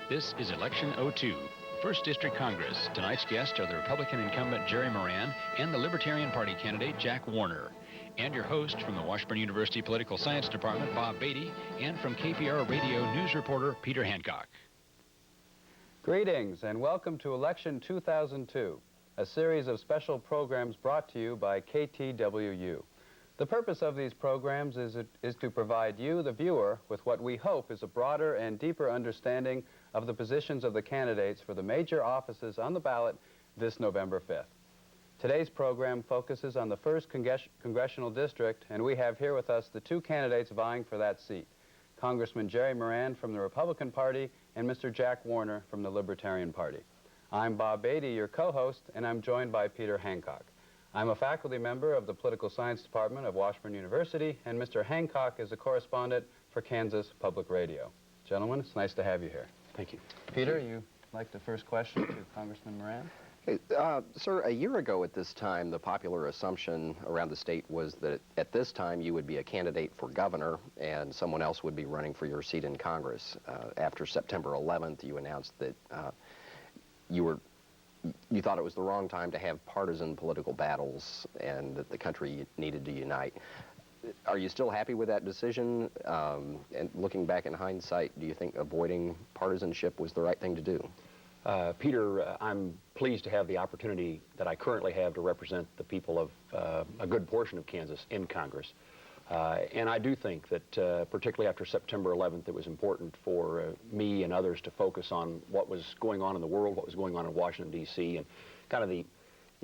This is Election 02, 1st District Congress. Tonight's guests are the Republican incumbent Jerry Moran and the Libertarian Party candidate Jack Warner. And your host from the Washburn University Political Science Department, Bob Beatty, and from KPR Radio news reporter Peter Hancock. Greetings and welcome to Election 2002, a series of special programs brought to you by KTWU. The purpose of these programs is to provide you, the viewer, with what we hope is a broader and deeper understanding of the positions of the candidates for the major offices on the ballot this November 5th. Today's program focuses on the 1st Congressional District, and we have here with us the two candidates vying for that seat, Congressman Jerry Moran from the Republican Party and Mr. Jack Warner from the Libertarian Party. I'm Bob Beatty, your co-host, and I'm joined by Peter Hancock. I'm a faculty member of the Political Science Department of Washburn University, and Mr. Hancock is a correspondent for Kansas Public Radio. Gentlemen, it's nice to have you here. Thank you. Peter, you like the first question to Congressman Moran? Hey, sir, a year ago at this time, the popular assumption around the state was that at this time you would be a candidate for governor and someone else would be running for your seat in Congress. After September 11th, you announced that you thought it was the wrong time to have partisan political battles and that the country needed to unite. Are you still happy with that decision? And looking back in hindsight, do you think avoiding partisanship was the right thing to do? Peter, I'm pleased to have the opportunity that I currently have to represent the people of a good portion of Kansas in Congress. And I do think that, particularly after September 11th, it was important for me and others to focus on what was going on in the world, what was going on in Washington, D.C., and kind of the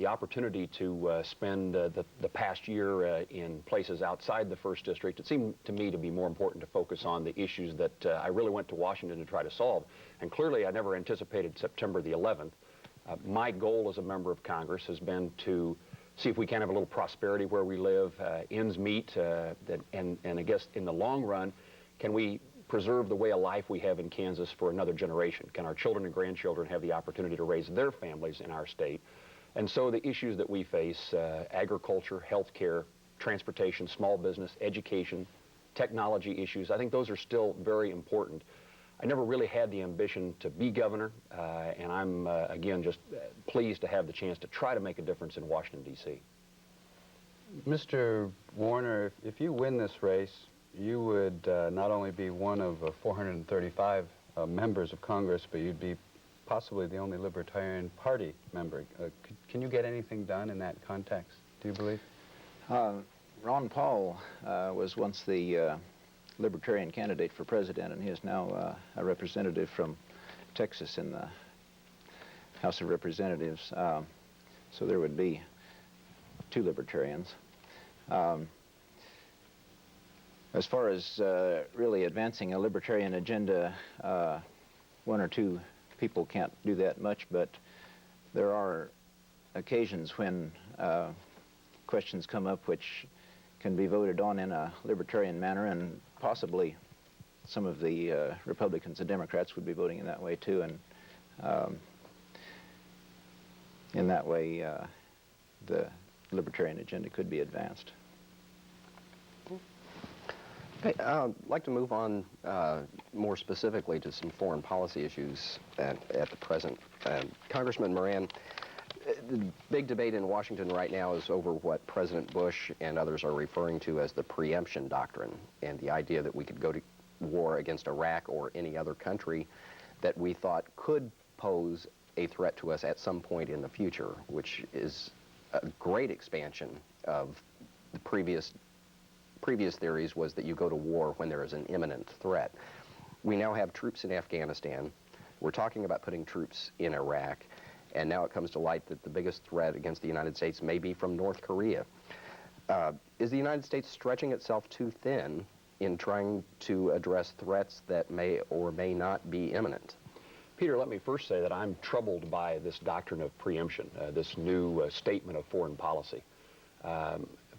opportunity to spend the past year in places outside the 1st District. It seemed to me to be more important to focus on the issues that I really went to Washington to try to solve. And clearly, I never anticipated September the 11th. My goal as a member of Congress has been to see if we can have a little prosperity where we live, ends meet, and I guess in the long run, can we preserve the way of life we have in Kansas for another generation? Can our children and grandchildren have the opportunity to raise their families in our state? And so the issues that we face, agriculture, health care, transportation, small business, education, technology issues, I think those are still very important. I never really had the ambition to be governor, and I'm, again, just pleased to have the chance to try to make a difference in Washington, D.C. Mr. Warner, if you win this race, you would not only be one of 435 members of Congress, but you'd be possibly the only Libertarian Party member. Can you get anything done in that context, do you believe? Ron Paul was once the Libertarian candidate for president, and he is now a representative from Texas in the House of Representatives. So there would be two Libertarians. As far as really advancing a Libertarian agenda, one or two people can't do that much, but there are occasions when questions come up which can be voted on in a libertarian manner, and possibly some of the Republicans and Democrats would be voting in that way too, and in that way the libertarian agenda could be advanced. Okay, I'd like to move on more specifically to some foreign policy issues at the present. Congressman Moran, the big debate in Washington right now is over what President Bush and others are referring to as the preemption doctrine, and the idea that we could go to war against Iraq or any other country that we thought could pose a threat to us at some point in the future, which is a great expansion of the previous theories was that you go to war when there is an imminent threat. We now have troops in Afghanistan. We're talking about putting troops in Iraq. And now it comes to light that the biggest threat against the United States may be from North Korea. Is the United States stretching itself too thin in trying to address threats that may or may not be imminent? Peter, let me first say that I'm troubled by this doctrine of preemption, this new statement of foreign policy.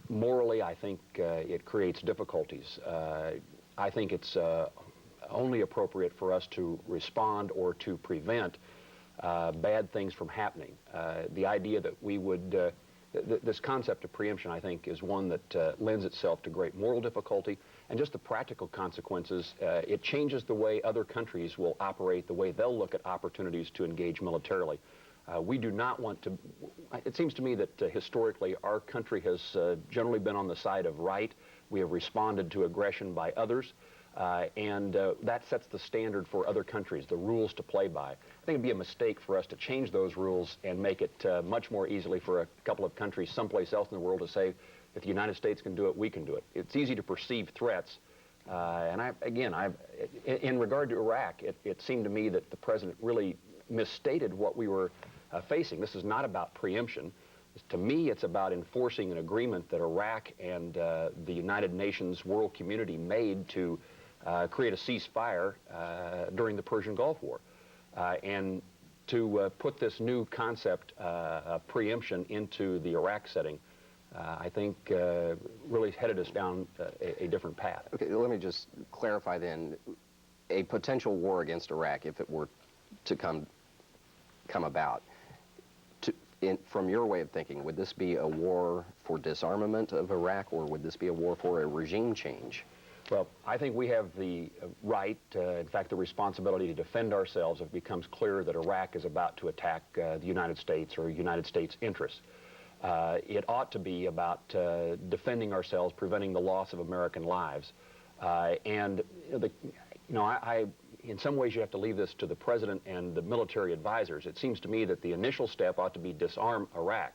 Morally, I think it creates difficulties. I think it's only appropriate for us to respond or to prevent bad things from happening. The idea that we would, this concept of preemption, I think, is one that lends itself to great moral difficulty and just the practical consequences, it changes the way other countries will operate, the way they'll look at opportunities to engage militarily. We do not want to, it seems to me that historically our country has generally been on the side of right. We have responded to aggression by others, and that sets the standard for other countries, the rules to play by. I think it'd be a mistake for us to change those rules and make it much more easily for a couple of countries someplace else in the world to say, if the United States can do it, we can do it. It's easy to perceive threats. In regard to Iraq, it seemed to me that the president really misstated what we were facing. This is not about preemption. To me, it's about enforcing an agreement that Iraq and the United Nations world community made to create a ceasefire during the Persian Gulf War. And to put this new concept of preemption into the Iraq setting, I think really headed us down a different path. Okay, let me just clarify then. A potential war against Iraq, if it were to come about, from your way of thinking, would this be a war for disarmament of Iraq, or would this be a war for a regime change? Well, I think we have the right, in fact, the responsibility to defend ourselves if it becomes clear that Iraq is about to attack the United States or United States interests. It ought to be about defending ourselves, preventing the loss of American lives. In some ways you have to leave this to the president and the military advisors. It seems to me that the initial step ought to be disarm Iraq.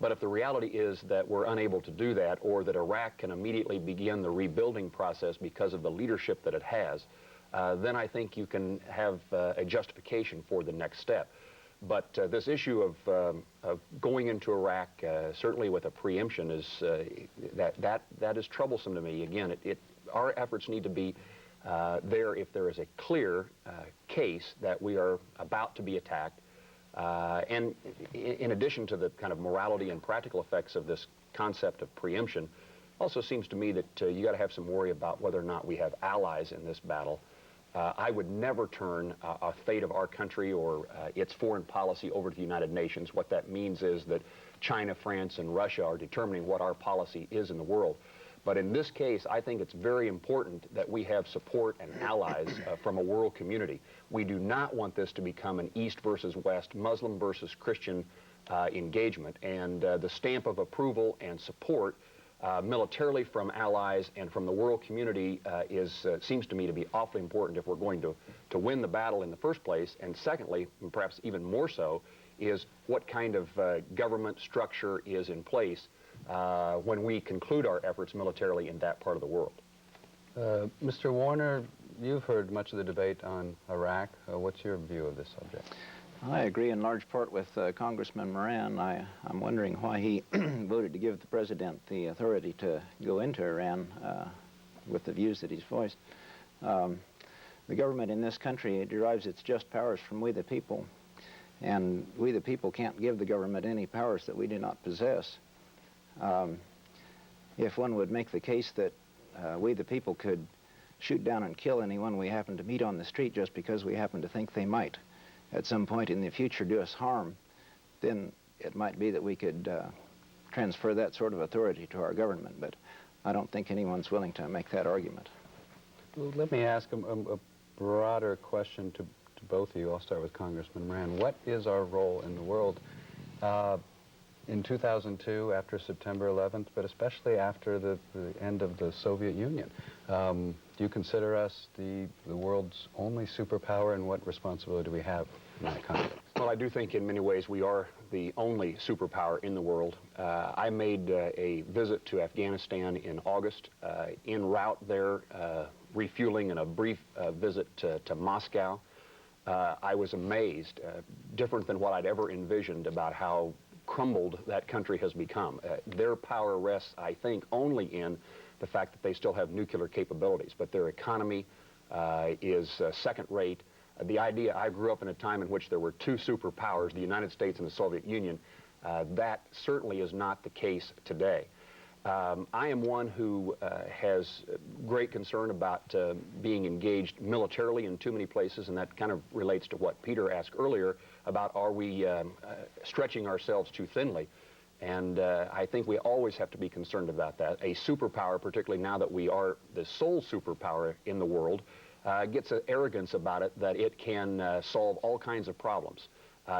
But if the reality is that we're unable to do that, or that Iraq can immediately begin the rebuilding process because of the leadership that it has, then I think you can have a justification for the next step. But this issue of going into Iraq, certainly with a preemption, is that is troublesome to me. Again, our efforts need to be there if there is a clear case that we are about to be attacked. And in addition to the kind of morality and practical effects of this concept of preemption, also seems to me that you got to have some worry about whether or not we have allies in this battle. I would never turn a fate of our country or its foreign policy over to the United Nations. What that means is that China, France, and Russia are determining what our policy is in the world. But in this case, I think it's very important that we have support and allies from a world community. We do not want this to become an East versus West, Muslim versus Christian engagement. And the stamp of approval and support militarily from allies and from the world community seems to me to be awfully important if we're going to win the battle in the first place. And secondly, and perhaps even more so, is what kind of government structure is in place when we conclude our efforts militarily in that part of the world. Mr. Warner, you've heard much of the debate on Iraq. What's your view of this subject? I agree in large part with Congressman Moran. I'm wondering why he voted to give the president the authority to go into Iran with the views that he's voiced. The government in this country derives its just powers from we the people, and we the people can't give the government any powers that we do not possess. If one would make the case that we the people could shoot down and kill anyone we happen to meet on the street just because we happen to think they might at some point in the future do us harm, then it might be that we could transfer that sort of authority to our government, but I don't think anyone's willing to make that argument. Well, let me ask a broader question to both of you. I'll start with Congressman Moran. What is our role in the world in 2002, after September 11th, but especially after the end of the Soviet Union? Do you consider us the world's only superpower, and what responsibility do we have in that context? Well, I do think in many ways we are the only superpower in the world. I made a visit to Afghanistan in August. En route there, refueling, and a brief visit to Moscow. I was amazed, different than what I'd ever envisioned, about how crumbled that country has become. Their power rests, I think, only in the fact that they still have nuclear capabilities, but their economy is second-rate. The idea, I grew up in a time in which there were two superpowers, the United States and the Soviet Union. That certainly is not the case today. I am one who has great concern about being engaged militarily in too many places, and that kind of relates to what Peter asked earlier about, are we stretching ourselves too thinly? And I think we always have to be concerned about that. A superpower, particularly now that we are the sole superpower in the world, gets an arrogance about it that it can solve all kinds of problems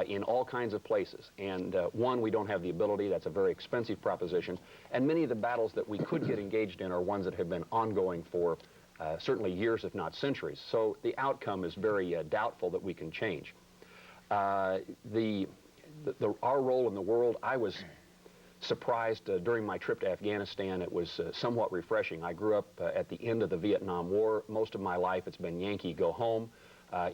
in all kinds of places. And one, we don't have the ability. That's a very expensive proposition. And many of the battles that we could get engaged in are ones that have been ongoing for certainly years, if not centuries. So the outcome is very doubtful that we can change. Our role in the world, I was surprised during my trip to Afghanistan. It was somewhat refreshing. I grew up at the end of the Vietnam War. Most of my life it's been Yankee, go home.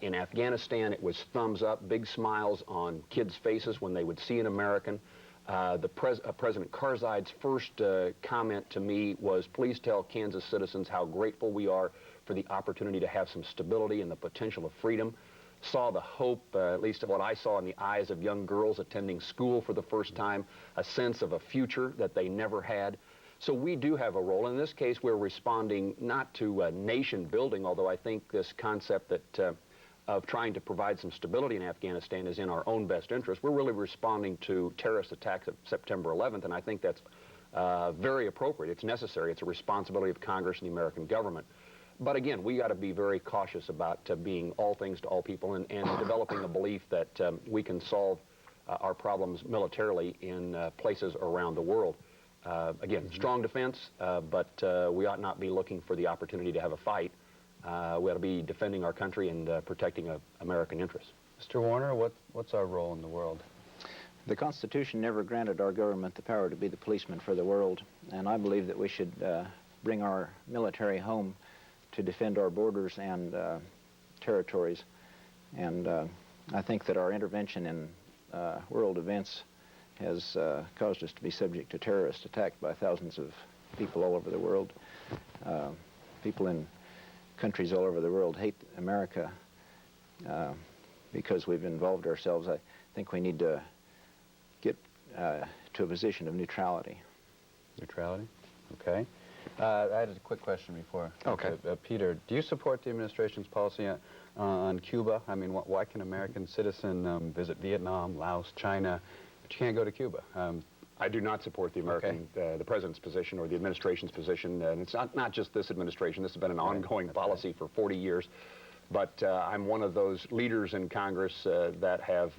In Afghanistan, it was thumbs up, big smiles on kids' faces when they would see an American. President Karzai's first comment to me was, please tell Kansas citizens how grateful we are for the opportunity to have some stability and the potential of freedom. Saw the hope, at least what I saw in the eyes of young girls attending school for the first time, a sense of a future that they never had. So we do have a role. In this case, we're responding not to nation building, although I think this concept that of trying to provide some stability in Afghanistan is in our own best interest. We're really responding to terrorist attacks of September 11th, and I think that's very appropriate. It's necessary. It's a responsibility of Congress and the American government. But again, we got to be very cautious about being all things to all people and developing a belief that we can solve our problems militarily in places around the world. Again, strong defense, but we ought not be looking for the opportunity to have a fight. We ought to be defending our country and protecting American interests. Mr. Warner, what's our role in the world? The Constitution never granted our government the power to be the policeman for the world, and I believe that we should bring our military home to defend our borders and territories. And I think that our intervention in world events has caused us to be subject to terrorist attacks by thousands of people all over the world. People in countries all over the world hate America because we've involved ourselves. I think we need to get to a position of neutrality. Neutrality? Okay. I had a quick question before. Okay. Peter, do you support the administration's policy on Cuba? I mean, why can American citizen visit Vietnam, Laos, China, but you can't go to Cuba? I do not support the American, the president's position or the administration's position, and it's not just this administration. This has been an ongoing policy for 40 years. But I'm one of those leaders in Congress that have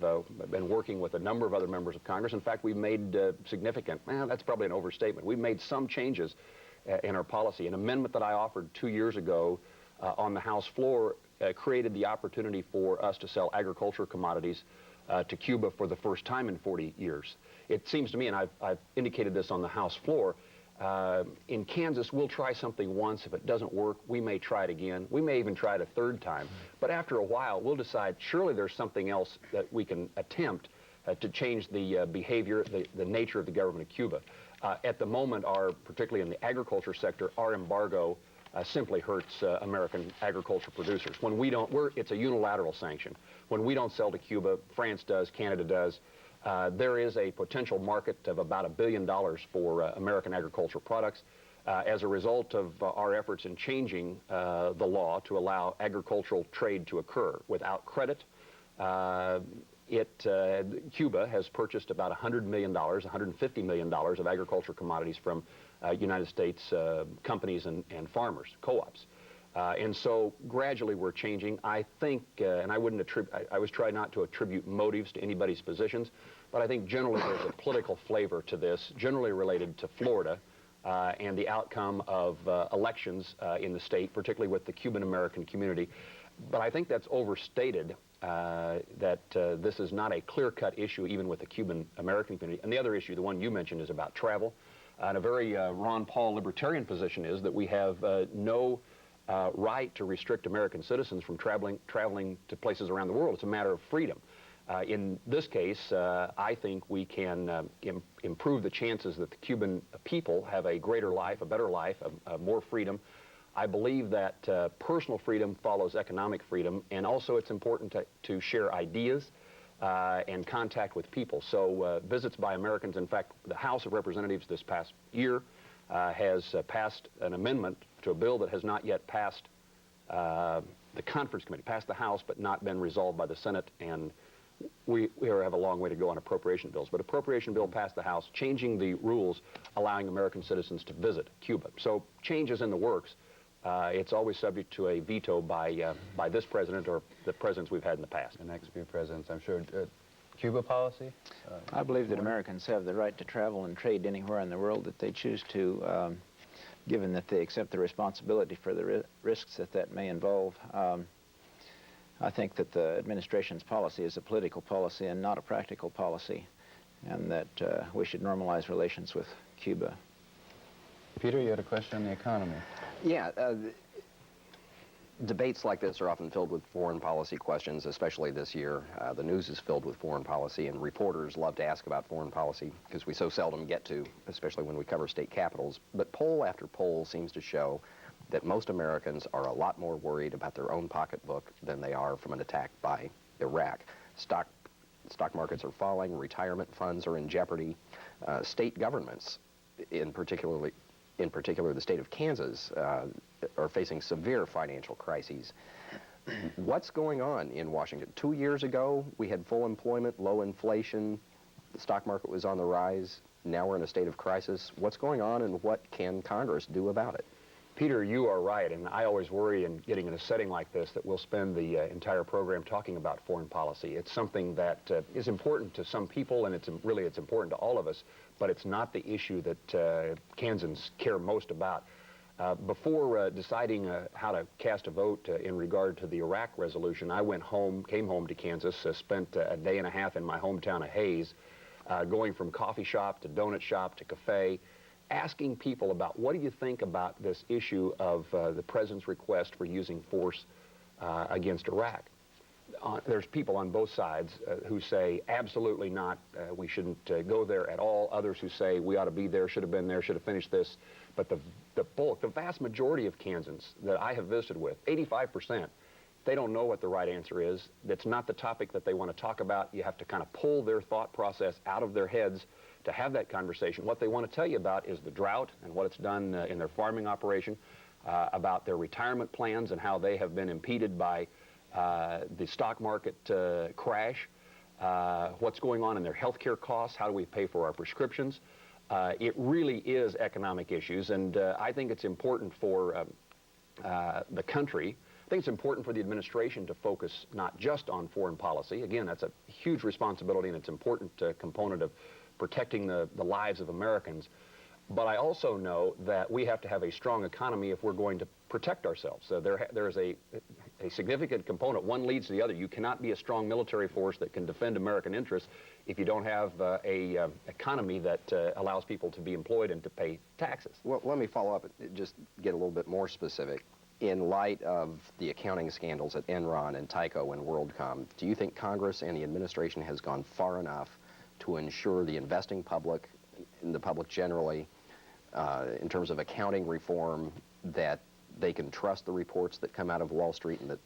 been working with a number of other members of Congress. In fact, we've made significant, well, that's probably an overstatement. We've made some changes in our policy. An amendment that I offered 2 years ago on the House floor created the opportunity for us to sell agricultural commodities to Cuba for the first time in 40 years. It seems to me, and I've indicated this on the House floor, in Kansas, we'll try something once. If it doesn't work, we may try it again. We may even try it a third time. But after a while, we'll decide, surely there's something else that we can attempt to change the behavior, the nature of the government of Cuba. At the moment, particularly in the agriculture sector, our embargo simply hurts American agriculture producers. When we don't, it's a unilateral sanction. When we don't sell to Cuba, France does, Canada does. There is a potential market of about $1 billion for American agricultural products. As a result of our efforts in changing the law to allow agricultural trade to occur without credit, Cuba has purchased about $100 million, $150 million of agricultural commodities from United States companies and farmers, co-ops. And so gradually we're changing. I think, and I was trying not to attribute motives to anybody's positions, but I think generally there's a political flavor to this, generally related to Florida and the outcome of elections in the state, particularly with the Cuban-American community. But I think that's overstated, that this is not a clear-cut issue even with the Cuban-American community. And the other issue, the one you mentioned, is about travel. And a very Ron Paul libertarian position is that we have no right to restrict American citizens from traveling to places around the world. It's a matter of freedom. In this case, I think we can improve the chances that the Cuban people have a greater life, a better life, more freedom. I believe that personal freedom follows economic freedom, and also it's important to share ideas and contact with people. So visits by Americans, in fact, the House of Representatives this past year has passed an amendment to a bill that has not yet passed the conference committee, passed the House, but not been resolved by the Senate and we have a long way to go on appropriation bills, but appropriation bill passed the House, changing the rules, allowing American citizens to visit Cuba. So change is in the works. It's always subject to a veto by this president or the presidents we've had in the past. The next few presidents, I'm sure. Cuba policy? I believe that Americans have the right to travel and trade anywhere in the world that they choose to, given that they accept the responsibility for the risks that may involve. I think that the administration's policy is a political policy and not a practical policy, and that we should normalize relations with Cuba. Peter, you had a question on the economy. Yeah, debates like this are often filled with foreign policy questions, especially this year. The news is filled with foreign policy, and reporters love to ask about foreign policy because we so seldom get to, especially when we cover state capitals. But poll after poll seems to show that most Americans are a lot more worried about their own pocketbook than they are from an attack by Iraq. Stock markets are falling, retirement funds are in jeopardy. State governments, in particular the state of Kansas, are facing severe financial crises. What's going on in Washington? 2 years ago, we had full employment, low inflation, the stock market was on the rise. Now we're in a state of crisis. What's going on, and what can Congress do about it? Peter, you are right, and I always worry in getting in a setting like this that we'll spend the entire program talking about foreign policy. It's something that is important to some people, and it's important to all of us, but it's not the issue that Kansans care most about. Before deciding how to cast a vote in regard to the Iraq resolution, I came home to Kansas, spent a day and a half in my hometown of Hayes, going from coffee shop to donut shop to cafe, asking people about what do you think about this issue of the president's request for using force against Iraq. There's people on both sides who say absolutely not, we shouldn't go there at all. Others who say we ought to be there, should have been there, should have finished this. But the vast majority of Kansans that I have visited with, 85%, they don't know what the right answer is. That's not the topic that they want to talk about. You have to kind of pull their thought process out of their heads to have that conversation. What they want to tell you about is the drought and what it's done in their farming operation, about their retirement plans and how they have been impeded by the stock market crash, what's going on in their health care costs, how do we pay for our prescriptions. It really is economic issues, and I think it's important for the country. I think it's important for the administration to focus not just on foreign policy. Again, that's a huge responsibility, and it's an important component of protecting the lives of Americans. But I also know that we have to have a strong economy if we're going to protect ourselves. There is a significant component. One leads to the other. You cannot be a strong military force that can defend American interests if you don't have a economy that allows people to be employed and to pay taxes. Well, let me follow up and just get a little bit more specific. In light of the accounting scandals at Enron and Tyco and WorldCom, do you think Congress and the administration has gone far enough to ensure the investing public and the public generally, in terms of accounting reform, that they can trust the reports that come out of Wall Street and that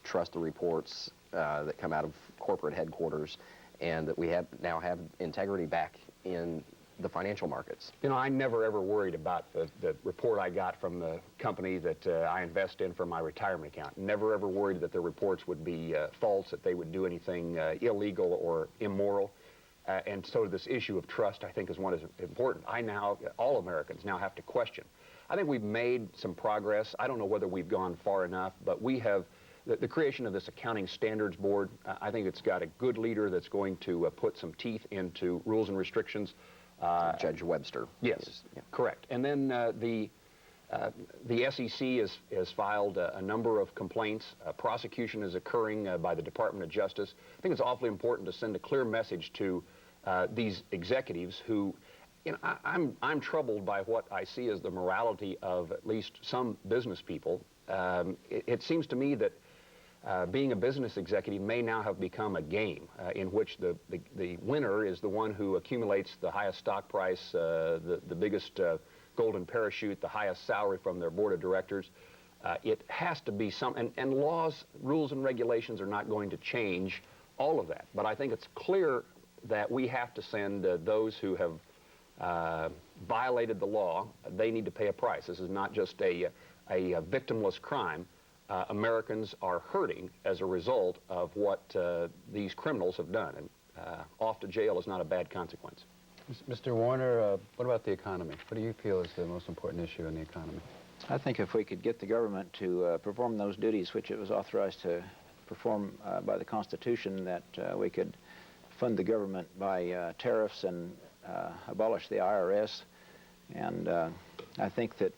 trust the reports that come out of corporate headquarters, and that we now have integrity back in the financial markets? You know, I never ever worried about the report I got from the company that I invest in for my retirement account. Never ever worried that the reports would be false, that they would do anything illegal or immoral. And so this issue of trust, I think, is one that's important. All Americans now have to question. I think we've made some progress. I don't know whether we've gone far enough, but we have the creation of this accounting standards board. I think it's got a good leader that's going to put some teeth into rules and restrictions. Judge Webster. Yes, yeah. Correct. And then the SEC has filed a number of complaints. Prosecution is occurring by the Department of Justice. I think it's awfully important to send a clear message to these executives who, you know, I'm troubled by what I see as the morality of at least some business people. It seems to me that being a business executive may now have become a game in which the winner is the one who accumulates the highest stock price, the biggest golden parachute, the highest salary from their board of directors. It has to be and laws, rules, and regulations are not going to change all of that. But I think it's clear that we have to send those who have violated the law, they need to pay a price. This is not just a victimless crime. Americans are hurting as a result of what these criminals have done. And off to jail is not a bad consequence. Mr. Warner, what about the economy? What do you feel is the most important issue in the economy? I think if we could get the government to perform those duties which it was authorized to perform by the Constitution, that we could fund the government by tariffs and abolish the IRS. And I think that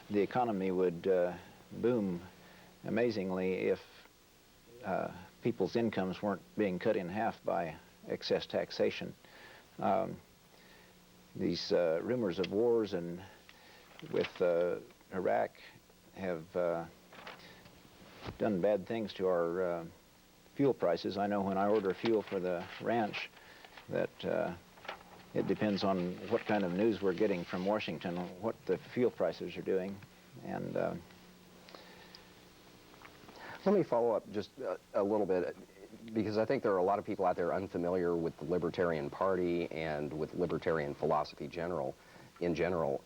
the economy would boom amazingly if people's incomes weren't being cut in half by excess taxation. These rumors of wars and with Iraq have done bad things to our fuel prices. I know when I order fuel for the ranch that it depends on what kind of news we're getting from Washington, what the fuel prices are doing. And let me follow up just a little bit, because I think there are a lot of people out there unfamiliar with the Libertarian Party and with libertarian philosophy in general.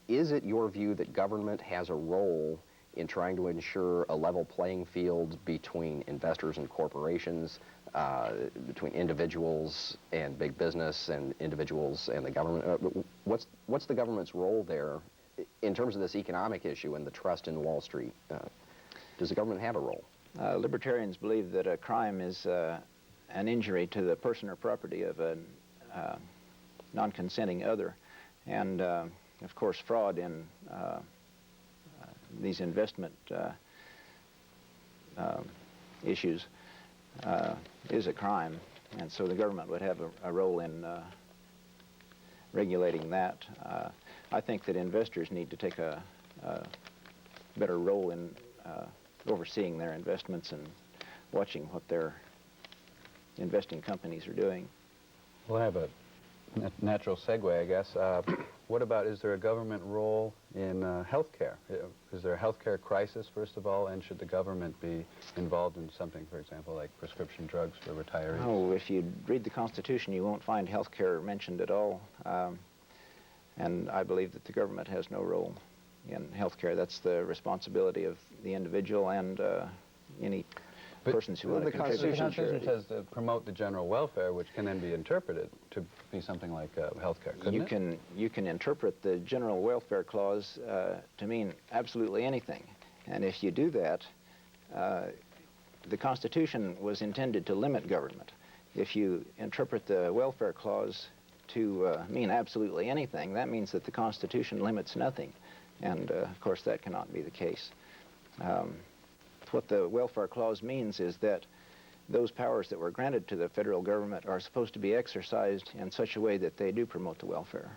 Is it your view that government has a role in trying to ensure a level playing field between investors and corporations, between individuals and big business and individuals and the government? What's the government's role there in terms of this economic issue and the trust in Wall Street? Does the government have a role? Libertarians believe that a crime is an injury to the person or property of a non-consenting other. And of course, fraud in these investment issues is a crime, and so the government would have a role in regulating that. I think that investors need to take a better role in overseeing their investments and watching what their investing companies are doing. We'll have a natural segue, I guess. What about, is there a government role in health care? Is there a health care crisis, first of all, and should the government be involved in something, for example, like prescription drugs for retirees? Oh, if you read the Constitution, you won't find health care mentioned at all. And I believe that the government has no role in health care. That's the responsibility of the individual and any persons who want to contribute. The Constitution says to promote the general welfare, which can then be interpreted to be something like health care, couldn't it? You can interpret the general welfare clause to mean absolutely anything. And if you do that, the Constitution was intended to limit government. If you interpret the welfare clause to mean absolutely anything, that means that the Constitution limits nothing. And of course, that cannot be the case. What the welfare clause means is that those powers that were granted to the federal government are supposed to be exercised in such a way that they do promote the welfare.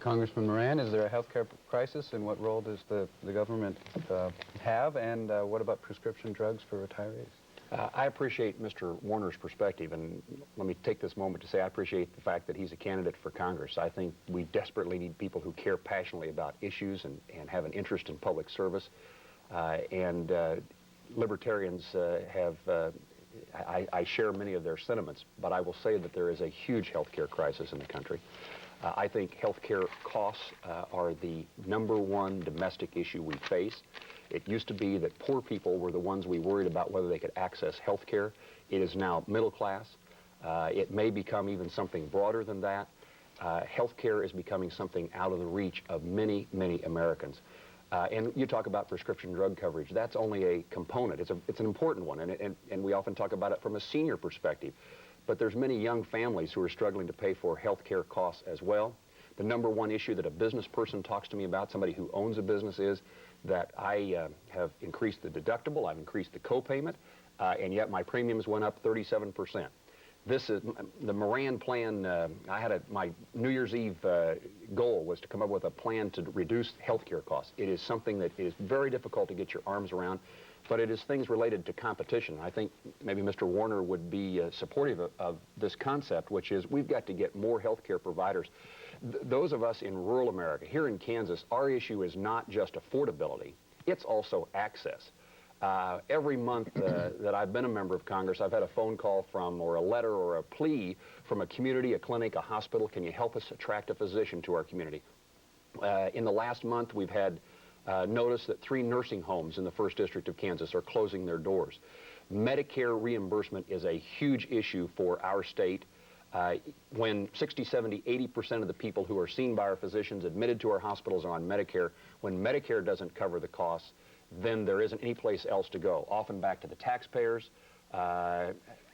Congressman Moran, is there a health care crisis, and what role does the government have, and what about prescription drugs for retirees? I appreciate Mr. Warner's perspective, and let me take this moment to say I appreciate the fact that he's a candidate for Congress. I think we desperately need people who care passionately about issues and have an interest in public service. Libertarians I share many of their sentiments, but I will say that there is a huge health care crisis in the country. I think health care costs are the #1 domestic issue we face. It used to be that poor people were the ones we worried about whether they could access health care. It is now middle class. It may become even something broader than that. Health care is becoming something out of the reach of many, many Americans. And you talk about prescription drug coverage. That's only a component. It's an important one, and we often talk about it from a senior perspective. But there's many young families who are struggling to pay for health care costs as well. The #1 issue that a business person talks to me about, somebody who owns a business, is that I have increased the deductible, I've increased the co-payment, and yet my premiums went up 37%. This is the Moran plan. My New Year's Eve goal was to come up with a plan to reduce health care costs. It is something that is very difficult to get your arms around, but it is things related to competition. I think maybe Mr. Warner would be supportive of this concept, which is we've got to get more health care providers. Those of us in rural America, here in Kansas, our issue is not just affordability, it's also access. Every month that I've been a member of Congress, I've had a phone call from, or a letter or a plea from a community, a clinic, a hospital. Can you help us attract a physician to our community? In the last month, we've had Notice that 3 nursing homes in the 1st District of Kansas are closing their doors. Medicare reimbursement is a huge issue for our state. When 60, 70, 80% of the people who are seen by our physicians admitted to our hospitals are on Medicare, when Medicare doesn't cover the costs, then there isn't any place else to go, often back to the taxpayers.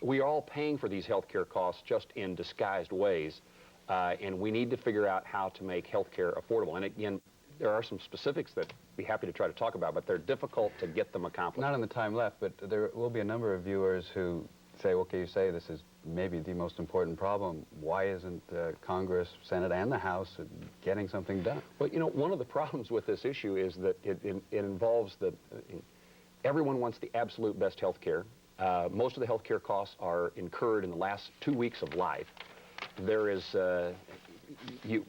We are all paying for these health care costs just in disguised ways, and we need to figure out how to make health care affordable. And again, there are some specifics that I'd be happy to try to talk about, but they're difficult to get them accomplished. Not in the time left, but there will be a number of viewers who say, okay, you say this is maybe the most important problem. Why isn't Congress, Senate, and the House getting something done? Well, you know, one of the problems with this issue is that it involves everyone wants the absolute best health care. Most of the health care costs are incurred in the last 2 weeks of life. There is,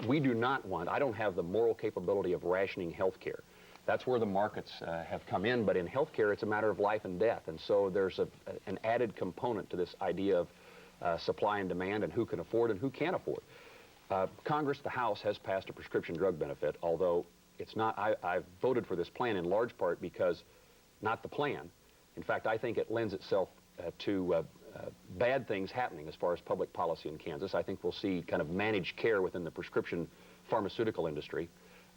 we do not want, I don't have the moral capability of rationing health care. That's where the markets have come in, but in health care it's a matter of life and death, and so there's an added component to this idea of supply and demand and who can afford and who can't afford. Congress, the House, has passed a prescription drug benefit, although it's not, I've voted for this plan in large part because, not the plan, in fact I think it lends itself to bad things happening as far as public policy in Kansas. I think we'll see kind of managed care within the prescription pharmaceutical industry.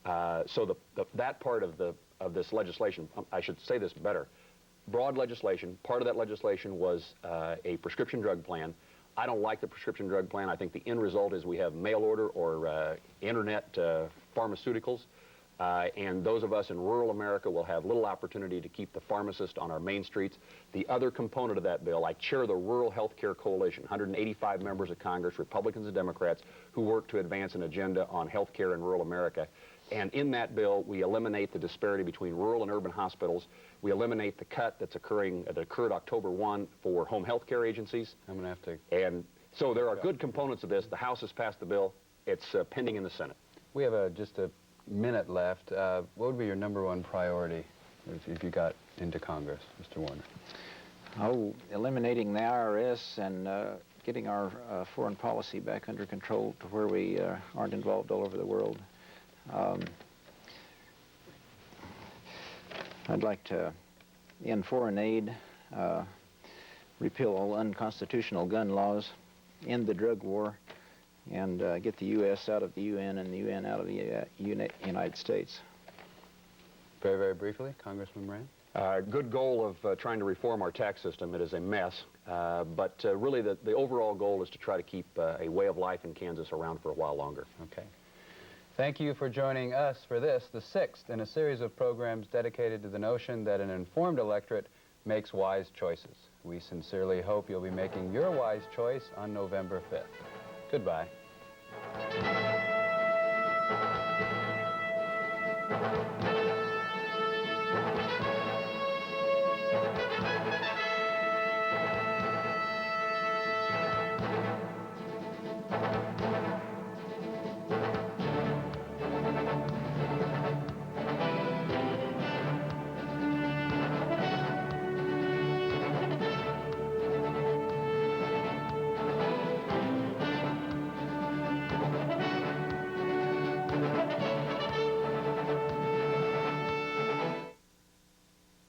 So that part of this legislation, I should say this better, broad legislation, part of that legislation was a prescription drug plan. I don't like the prescription drug plan. I think the end result is we have mail order or internet pharmaceuticals, and those of us in rural America will have little opportunity to keep the pharmacist on our main streets. The other component of that bill, I chair the Rural Health Care Coalition, 185 members of Congress, Republicans and Democrats, who work to advance an agenda on health care in rural America. And in that bill, we eliminate the disparity between rural and urban hospitals. We eliminate the cut that occurred October 1 for home health care agencies. I'm going to have to... And so there are good components of this. The House has passed the bill. It's pending in the Senate. We have just a minute left. What would be your #1 priority if you got into Congress, Mr. Warner? Oh, eliminating the IRS and getting our foreign policy back under control to where we aren't involved all over the world. I'd like to end foreign aid, repeal all unconstitutional gun laws, end the drug war, and get the U.S. out of the UN and the UN out of the United States. Very, very briefly, Congressman Moran. Good goal of trying to reform our tax system. It is a mess, but really the overall goal is to try to keep a way of life in Kansas around for a while longer. Okay. Thank you for joining us for this, the 6th in a series of programs dedicated to the notion that an informed electorate makes wise choices. We sincerely hope you'll be making your wise choice on November 5th. Goodbye.